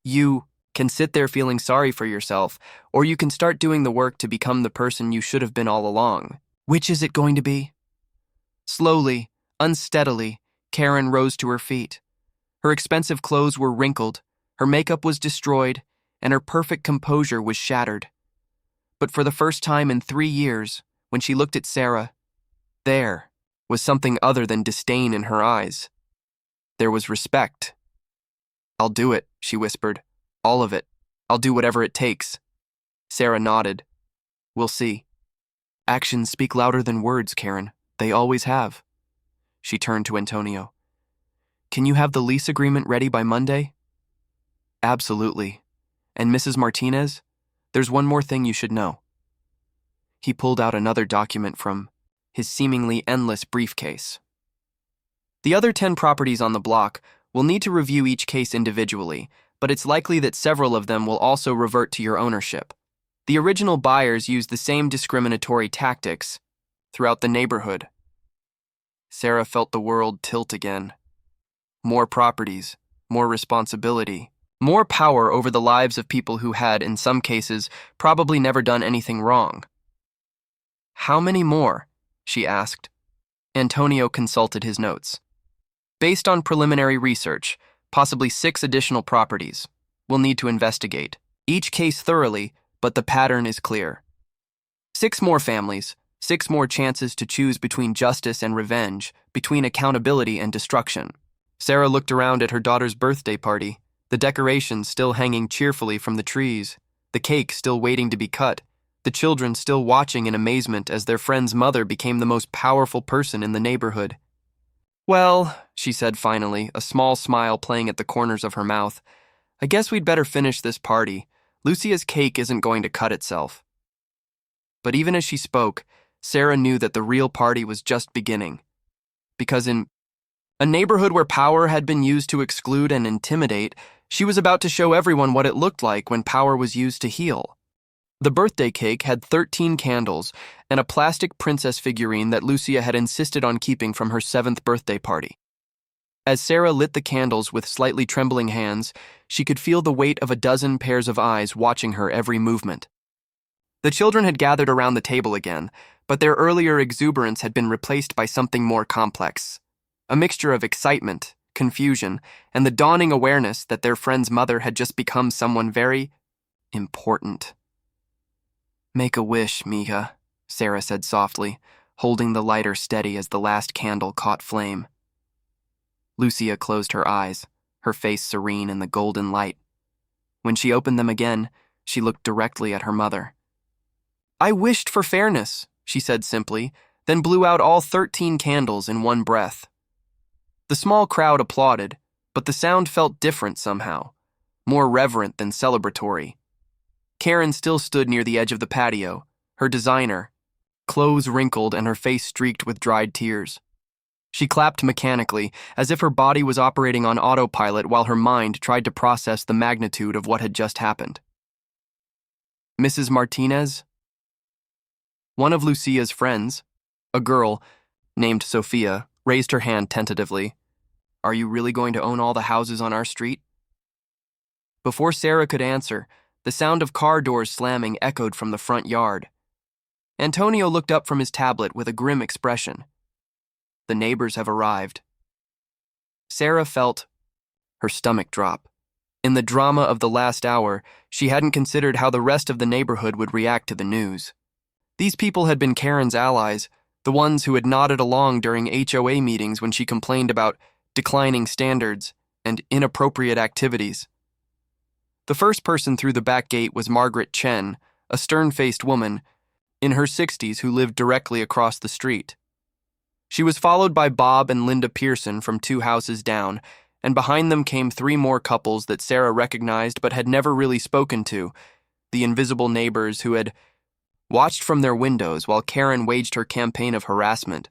You can sit there feeling sorry for yourself, or you can start doing the work to become the person you should have been all along. Which is it going to be? Slowly, unsteadily, Karen rose to her feet. Her expensive clothes were wrinkled, her makeup was destroyed, and her perfect composure was shattered. But for the first time in 3 years, when she looked at Sarah, there was something other than disdain in her eyes. There was respect. I'll do it, she whispered. All of it. I'll do whatever it takes. Sarah nodded. We'll see. Actions speak louder than words, Karen. They always have. She turned to Antonio. Can you have the lease agreement ready by Monday? Absolutely. And Mrs. Martinez, there's one more thing you should know. He pulled out another document from his seemingly endless briefcase. The other 10 properties on the block will need to review each case individually, but it's likely that several of them will also revert to your ownership. The original buyers used the same discriminatory tactics throughout the neighborhood. Sarah felt the world tilt again. More properties, more responsibility, more power over the lives of people who had, in some cases, probably never done anything wrong. How many more? She asked. Antonio consulted his notes. Based on preliminary research, possibly 6 additional properties. We'll need to investigate each case thoroughly, but the pattern is clear. 6 more families, 6 more chances to choose between justice and revenge, between accountability and destruction. Sarah looked around at her daughter's birthday party, the decorations still hanging cheerfully from the trees, the cake still waiting to be cut, the children still watching in amazement as their friend's mother became the most powerful person in the neighborhood. Well, she said finally, a small smile playing at the corners of her mouth, I guess we'd better finish this party. Lucia's cake isn't going to cut itself. But even as she spoke, Sarah knew that the real party was just beginning. Because in a neighborhood where power had been used to exclude and intimidate, she was about to show everyone what it looked like when power was used to heal. The birthday cake had 13 candles and a plastic princess figurine that Lucia had insisted on keeping from her 7th birthday party. As Sarah lit the candles with slightly trembling hands, she could feel the weight of a dozen pairs of eyes watching her every movement. The children had gathered around the table again, but their earlier exuberance had been replaced by something more complex. A mixture of excitement, confusion, and the dawning awareness that their friend's mother had just become someone very important. Make a wish, Mika, Sarah said softly, holding the lighter steady as the last candle caught flame. Lucia closed her eyes, her face serene in the golden light. When she opened them again, she looked directly at her mother. I wished for fairness, she said simply, then blew out all 13 candles in one breath. The small crowd applauded, but the sound felt different somehow, more reverent than celebratory. Karen still stood near the edge of the patio, her designer, clothes wrinkled and her face streaked with dried tears. She clapped mechanically, as if her body was operating on autopilot while her mind tried to process the magnitude of what had just happened. Mrs. Martinez? One of Lucia's friends, a girl named Sophia, raised her hand tentatively. Are you really going to own all the houses on our street? Before Sarah could answer, the sound of car doors slamming echoed from the front yard. Antonio looked up from his tablet with a grim expression. The neighbors have arrived. Sarah felt her stomach drop. In the drama of the last hour, she hadn't considered how the rest of the neighborhood would react to the news. These people had been Karen's allies, the ones who had nodded along during HOA meetings when she complained about declining standards and inappropriate activities. The first person through the back gate was Margaret Chen, a stern-faced woman in her 60s who lived directly across the street. She was followed by Bob and Linda Pearson from 2 houses down, and behind them came 3 more couples that Sarah recognized but had never really spoken to, the invisible neighbors who had watched from their windows while Karen waged her campaign of harassment.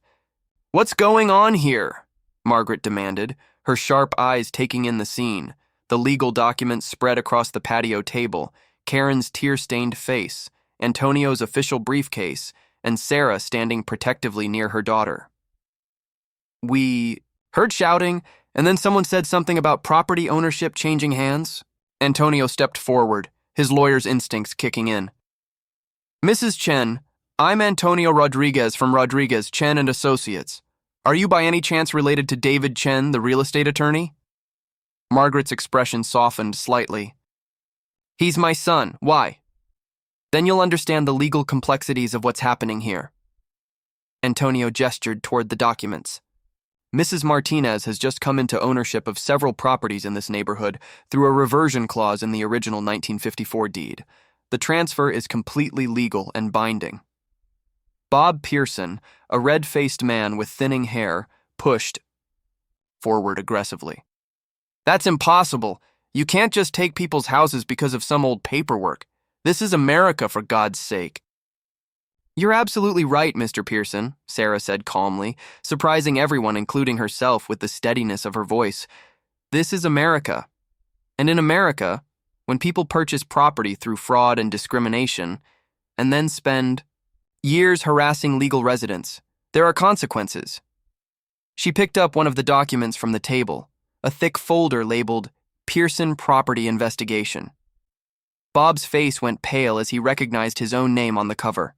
"What's going on here?" Margaret demanded, her sharp eyes taking in the scene, the legal documents spread across the patio table, Karen's tear-stained face, Antonio's official briefcase, and Sarah standing protectively near her daughter. "We heard shouting, and then someone said something about property ownership changing hands." Antonio stepped forward, his lawyer's instincts kicking in. "Mrs. Chen, I'm Antonio Rodriguez from Rodriguez, Chen and Associates. Are you by any chance related to David Chen, the real estate attorney?" Margaret's expression softened slightly. "He's my son. Why?" "Then you'll understand the legal complexities of what's happening here." Antonio gestured toward the documents. "Mrs. Martinez has just come into ownership of several properties in this neighborhood through a reversion clause in the original 1954 deed. The transfer is completely legal and binding." Bob Pearson, a red-faced man with thinning hair, pushed forward aggressively. "That's impossible. You can't just take people's houses because of some old paperwork. This is America, for God's sake." "You're absolutely right, Mr. Pearson," Sarah said calmly, surprising everyone, including herself, with the steadiness of her voice. "This is America. And in America, when people purchase property through fraud and discrimination, and then spend years harassing legal residents, there are consequences." She picked up one of the documents from the table, a thick folder labeled Pearson Property Investigation. Bob's face went pale as he recognized his own name on the cover.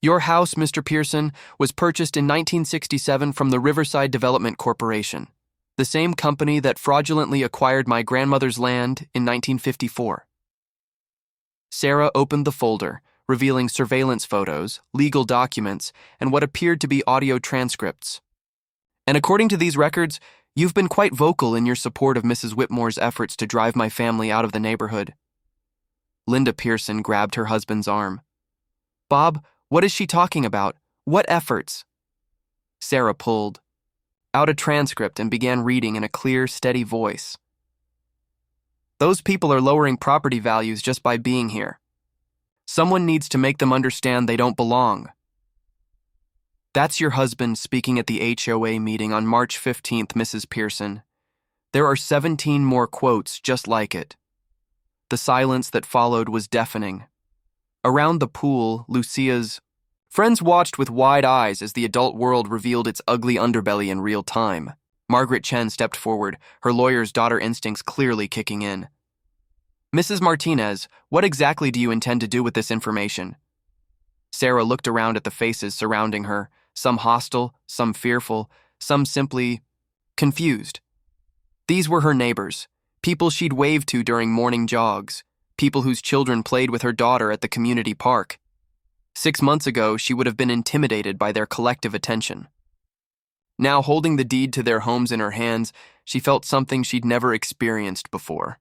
"Your house, Mr. Pearson, was purchased in 1967 from the Riverside Development Corporation, the same company that fraudulently acquired my grandmother's land in 1954. Sarah opened the folder, revealing surveillance photos, legal documents, and what appeared to be audio transcripts. "And according to these records, you've been quite vocal in your support of Mrs. Whitmore's efforts to drive my family out of the neighborhood." Linda Pearson grabbed her husband's arm. "Bob, what is she talking about? What efforts?" Sarah pulled out a transcript and began reading in a clear, steady voice. "Those people are lowering property values just by being here. Someone needs to make them understand they don't belong." "That's your husband speaking at the HOA meeting on March 15th, Mrs. Pearson. There are 17 more quotes just like it." The silence that followed was deafening. Around the pool, Lucia's friends watched with wide eyes as the adult world revealed its ugly underbelly in real time. Margaret Chen stepped forward, her lawyer's daughter instincts clearly kicking in. "Mrs. Martinez, what exactly do you intend to do with this information?" Sarah looked around at the faces surrounding her, some hostile, some fearful, some simply confused. These were her neighbors, people she'd waved to during morning jogs, people whose children played with her daughter at the community park. 6 months ago, she would have been intimidated by their collective attention. Now, holding the deed to their homes in her hands, she felt something she'd never experienced before,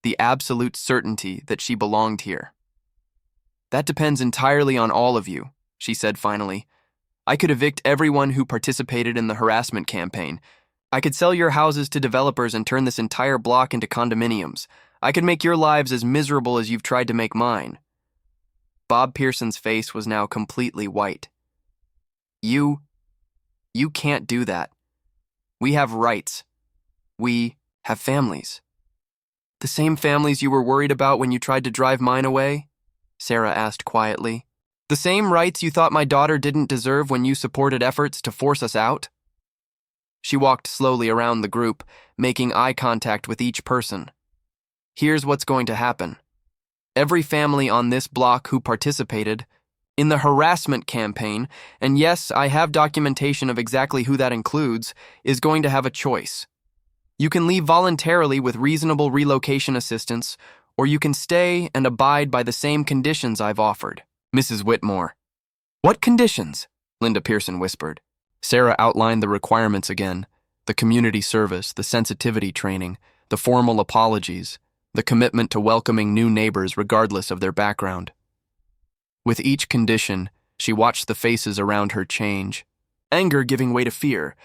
the absolute certainty that she belonged here. "That depends entirely on all of you," she said finally. "I could evict everyone who participated in the harassment campaign. I could sell your houses to developers and turn this entire block into condominiums. I could make your lives as miserable as you've tried to make mine." Bob Pearson's face was now completely white. You can't do that," We have rights. We have families. The same families you were worried about when you tried to drive mine away? Sarah asked quietly. The same rights you thought my daughter didn't deserve when you supported efforts to force us out? She walked slowly around the group, making eye contact with each person. Here's what's going to happen. Every family on this block who participated in the harassment campaign, and yes, I have documentation of exactly who that includes, is going to have a choice. You can leave voluntarily with reasonable relocation assistance, or you can stay and abide by the same conditions I've offered. Mrs. Whitmore. What conditions? Linda Pearson whispered. Sarah outlined the requirements again, the community service, the sensitivity training, the formal apologies, the commitment to welcoming new neighbors regardless of their background. With each condition, she watched the faces around her change. Anger giving way to fear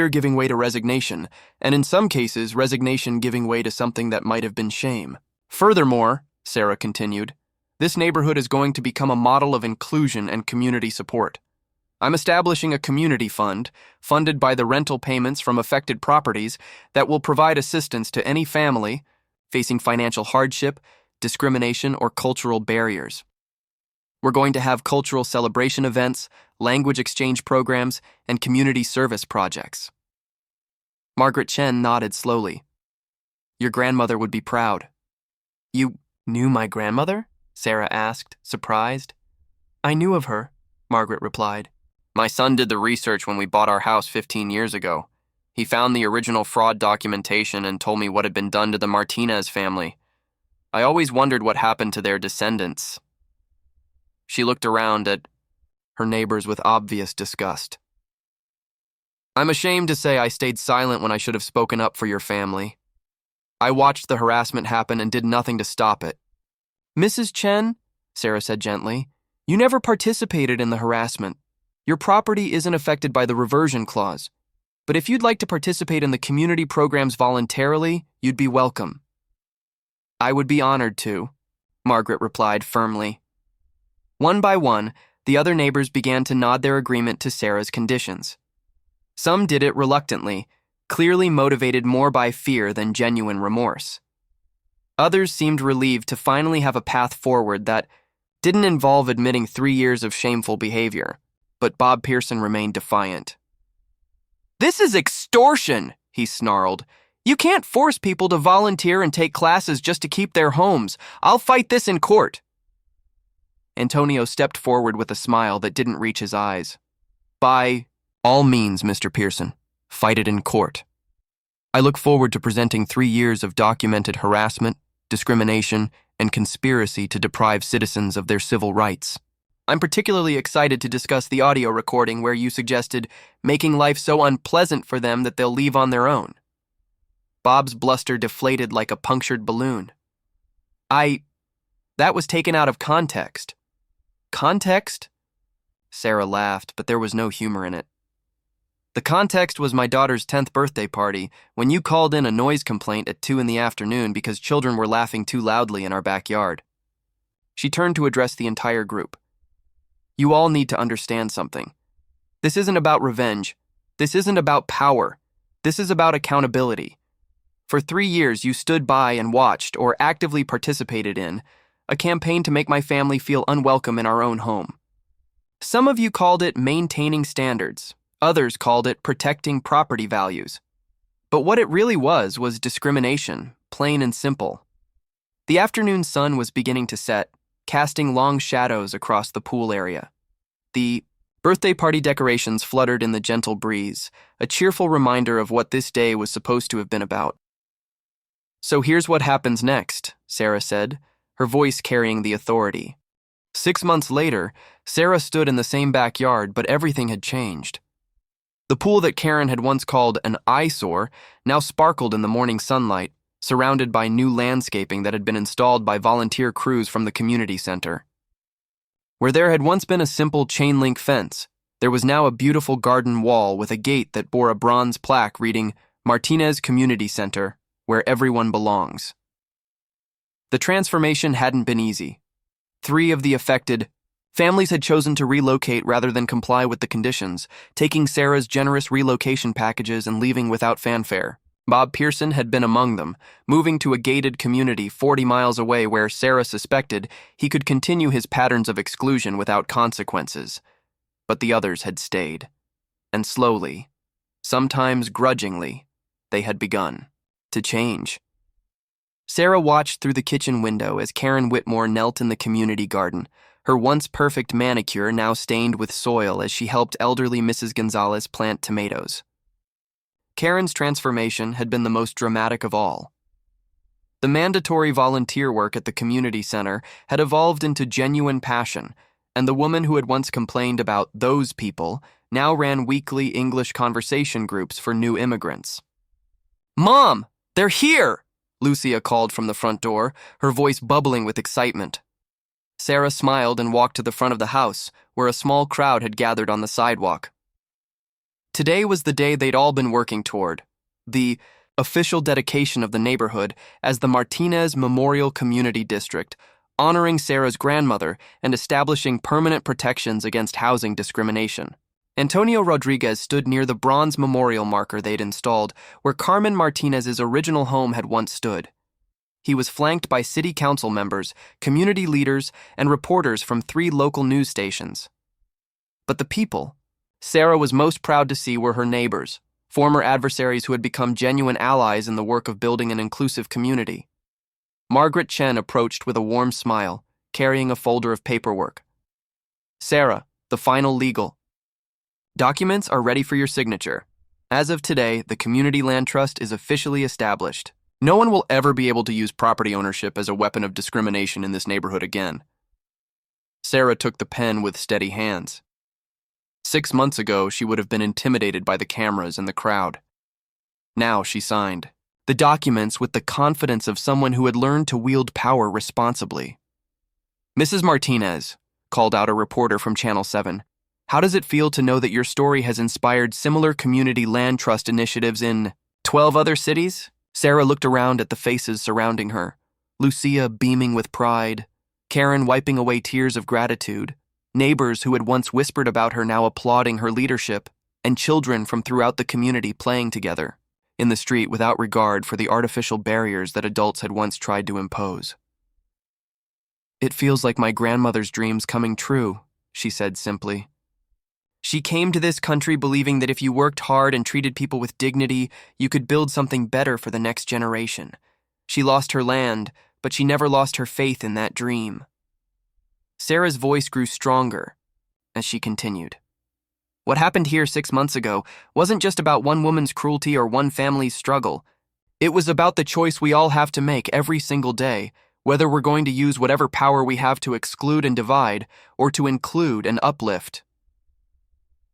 giving way to resignation, and in some cases, resignation giving way to something that might have been shame. Furthermore, Sarah continued, this neighborhood is going to become a model of inclusion and community support. I'm establishing a community fund, funded by the rental payments from affected properties, that will provide assistance to any family facing financial hardship, discrimination, or cultural barriers. We're going to have cultural celebration events, language exchange programs, and community service projects. Margaret Chen nodded slowly. Your grandmother would be proud. You knew my grandmother? Sarah asked, surprised. I knew of her, Margaret replied. My son did the research when we bought our house 15 years ago. He found the original fraud documentation and told me what had been done to the Martinez family. I always wondered what happened to their descendants. She looked around at her neighbors with obvious disgust. I'm ashamed to say I stayed silent when I should have spoken up for your family. I watched the harassment happen and did nothing to stop it. Mrs. Chen, Sarah said gently, you never participated in the harassment. Your property isn't affected by the reversion clause. But if you'd like to participate in the community programs voluntarily, you'd be welcome. I would be honored to, Margaret replied firmly. One by one, the other neighbors began to nod their agreement to Sarah's conditions. Some did it reluctantly, clearly motivated more by fear than genuine remorse. Others seemed relieved to finally have a path forward that didn't involve admitting 3 years of shameful behavior, but Bob Pearson remained defiant. This is extortion, he snarled. You can't force people to volunteer and take classes just to keep their homes. I'll fight this in court. Antonio stepped forward with a smile that didn't reach his eyes. By all means, Mr. Pearson, fight it in court. I look forward to presenting 3 years of documented harassment, discrimination, and conspiracy to deprive citizens of their civil rights. I'm particularly excited to discuss the audio recording where you suggested making life so unpleasant for them that they'll leave on their own. Bob's bluster deflated like a punctured balloon. That was taken out of context. Context? Sarah laughed, but there was no humor in it. The context was my daughter's 10th birthday party when you called in a noise complaint at 2 p.m. because children were laughing too loudly in our backyard. She turned to address the entire group. You all need to understand something. This isn't about revenge. This isn't about power. This is about accountability. For 3 years, you stood by and watched, or actively participated in, a campaign to make my family feel unwelcome in our own home. Some of you called it maintaining standards. Others called it protecting property values. But what it really was discrimination, plain and simple. The afternoon sun was beginning to set, casting long shadows across the pool area. The birthday party decorations fluttered in the gentle breeze, a cheerful reminder of what this day was supposed to have been about. So here's what happens next, Sarah said, her voice carrying the authority. 6 months later, Sarah stood in the same backyard, but everything had changed. The pool that Karen had once called an eyesore now sparkled in the morning sunlight, surrounded by new landscaping that had been installed by volunteer crews from the community center. Where there had once been a simple chain-link fence, there was now a beautiful garden wall with a gate that bore a bronze plaque reading Martinez Community Center, where everyone belongs. The transformation hadn't been easy. 3 of the affected Families had chosen to relocate rather than comply with the conditions, taking Sarah's generous relocation packages and leaving without fanfare. Bob Pearson had been among them, moving to a gated community 40 miles away where Sarah suspected he could continue his patterns of exclusion without consequences. But the others had stayed. And slowly, sometimes grudgingly, they had begun to change. Sarah watched through the kitchen window as Karen Whitmore knelt in the community garden, her once perfect manicure now stained with soil as she helped elderly Mrs. Gonzalez plant tomatoes. Karen's transformation had been the most dramatic of all. The mandatory volunteer work at the community center had evolved into genuine passion, and the woman who had once complained about those people now ran weekly English conversation groups for new immigrants. "Mom, they're here!" Lucia called from the front door, her voice bubbling with excitement. Sarah smiled and walked to the front of the house, where a small crowd had gathered on the sidewalk. Today was the day they'd all been working toward, the official dedication of the neighborhood as the Martinez Memorial Community District, honoring Sarah's grandmother and establishing permanent protections against housing discrimination. Antonio Rodriguez stood near the bronze memorial marker they'd installed, where Carmen Martinez's original home had once stood. He was flanked by city council members, community leaders, and reporters from 3 local news stations. But the people Sarah was most proud to see were her neighbors, former adversaries who had become genuine allies in the work of building an inclusive community. Margaret Chen approached with a warm smile, carrying a folder of paperwork. "Sarah, the final legal documents are ready for your signature. As of today, the Community Land Trust is officially established. No one will ever be able to use property ownership as a weapon of discrimination in this neighborhood again." Sarah took the pen with steady hands. 6 months ago, she would have been intimidated by the cameras and the crowd. Now she signed the documents with the confidence of someone who had learned to wield power responsibly. "Mrs. Martinez," called out a reporter from Channel 7, "how does it feel to know that your story has inspired similar community land trust initiatives in 12 other cities?" Sarah looked around at the faces surrounding her, Lucia beaming with pride, Karen wiping away tears of gratitude, neighbors who had once whispered about her now applauding her leadership, and children from throughout the community playing together in the street without regard for the artificial barriers that adults had once tried to impose. "It feels like my grandmother's dreams coming true," she said simply. "She came to this country believing that if you worked hard and treated people with dignity, you could build something better for the next generation. She lost her land, but she never lost her faith in that dream." Sarah's voice grew stronger as she continued. "What happened here 6 months ago wasn't just about one woman's cruelty or one family's struggle. It was about the choice we all have to make every single day, whether we're going to use whatever power we have to exclude and divide or to include and uplift."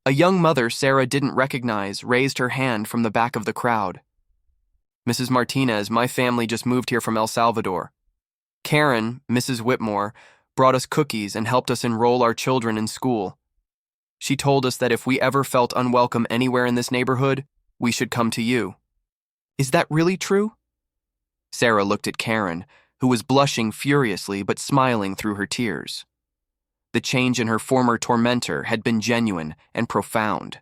A young mother Sarah didn't recognize raised her hand from the back of the crowd. "Mrs. Martinez, my family just moved here from El Salvador. Karen, Mrs. Whitmore, brought us cookies and helped us enroll our children in school. She told us that if we ever felt unwelcome anywhere in this neighborhood, we should come to you. Is that really true?" Sarah looked at Karen, who was blushing furiously but smiling through her tears. The change in her former tormentor had been genuine and profound.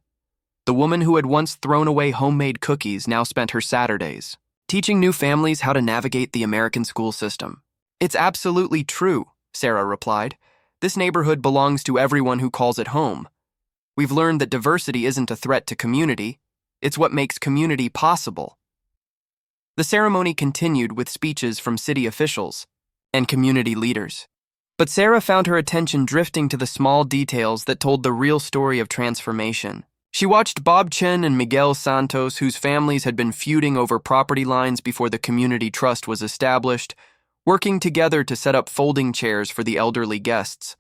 The woman who had once thrown away homemade cookies now spent her Saturdays teaching new families how to navigate the American school system. "It's absolutely true," Sarah replied. "This neighborhood belongs to everyone who calls it home. We've learned that diversity isn't a threat to community. It's what makes community possible." The ceremony continued with speeches from city officials and community leaders. But Sarah found her attention drifting to the small details that told the real story of transformation. She watched Bob Chen and Miguel Santos, whose families had been feuding over property lines before the community trust was established, working together to set up folding chairs for the elderly guests.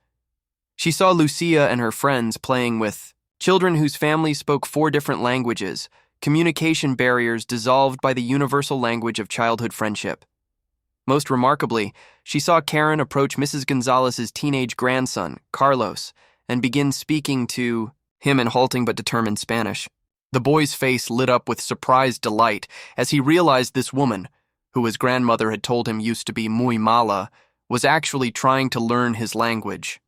She saw Lucia and her friends playing with children whose families spoke 4 different languages, communication barriers dissolved by the universal language of childhood friendship. Most remarkably, she saw Karen approach Mrs. Gonzalez's teenage grandson, Carlos, and begin speaking to him in halting but determined Spanish. The boy's face lit up with surprised delight as he realized this woman, who his grandmother had told him used to be muy mala, was actually trying to learn his language.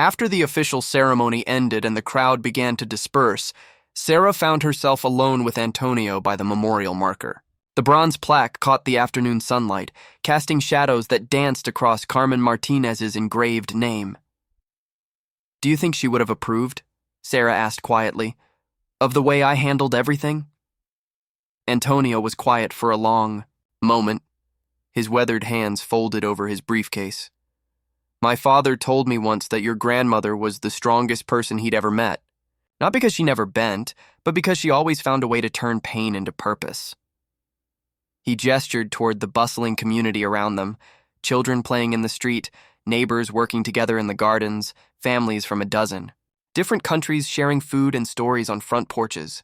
After the official ceremony ended and the crowd began to disperse, Sarah found herself alone with Antonio by the memorial marker. The bronze plaque caught the afternoon sunlight, casting shadows that danced across Carmen Martinez's engraved name. "Do you think she would have approved?" Sarah asked quietly. "Of the way I handled everything?" Antonio was quiet for a long moment, his weathered hands folded over his briefcase. "My father told me once that your grandmother was the strongest person he'd ever met. Not because she never bent, but because she always found a way to turn pain into purpose." He gestured toward the bustling community around them, children playing in the street, neighbors working together in the gardens, families from a dozen, different countries sharing food and stories on front porches.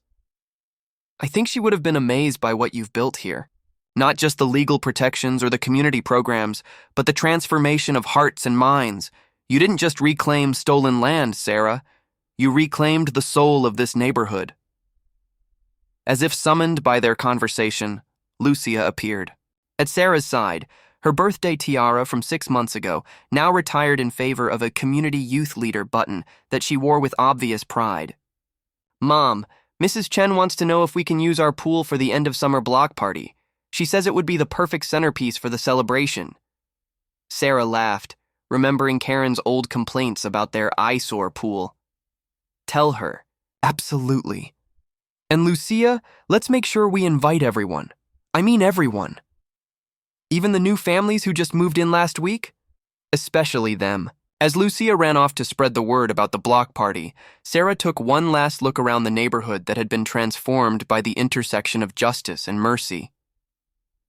"I think she would have been amazed by what you've built here. Not just the legal protections or the community programs, but the transformation of hearts and minds. You didn't just reclaim stolen land, Sarah. You reclaimed the soul of this neighborhood." As if summoned by their conversation, Lucia appeared. At Sarah's side, her birthday tiara from 6 months ago, now retired in favor of a community youth leader button that she wore with obvious pride. "Mom, Mrs. Chen wants to know if we can use our pool for the end-of-summer block party. She says it would be the perfect centerpiece for the celebration." Sarah laughed, remembering Karen's old complaints about their eyesore pool. "Tell her. Absolutely. And Lucia, let's make sure we invite everyone. I mean everyone. Even the new families who just moved in last week? Especially them." As Lucia ran off to spread the word about the block party, Sarah took one last look around the neighborhood that had been transformed by the intersection of justice and mercy.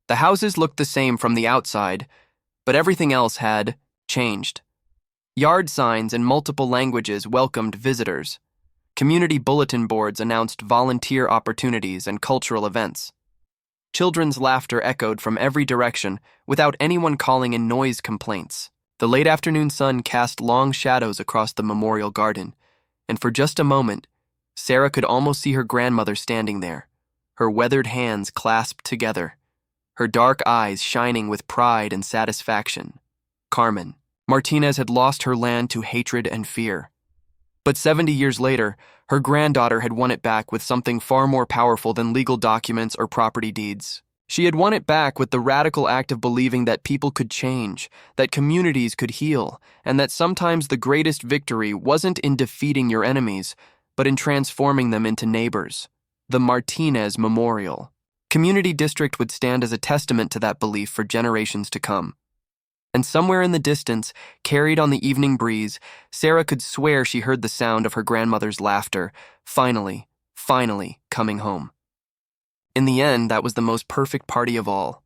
The houses looked the same from the outside, but everything else had changed. Yard signs in multiple languages welcomed visitors. Community bulletin boards announced volunteer opportunities and cultural events. Children's laughter echoed from every direction without anyone calling in noise complaints. The late afternoon sun cast long shadows across the memorial garden, and for just a moment, Sarah could almost see her grandmother standing there, her weathered hands clasped together, her dark eyes shining with pride and satisfaction. Carmen Martinez had lost her land to hatred and fear. But 70 years later, her granddaughter had won it back with something far more powerful than legal documents or property deeds. She had won it back with the radical act of believing that people could change, that communities could heal, and that sometimes the greatest victory wasn't in defeating your enemies, but in transforming them into neighbors. The Martinez Memorial Community District would stand as a testament to that belief for generations to come. And somewhere in the distance, carried on the evening breeze, Sarah could swear she heard the sound of her grandmother's laughter, finally coming home. In the end, that was the most perfect party of all.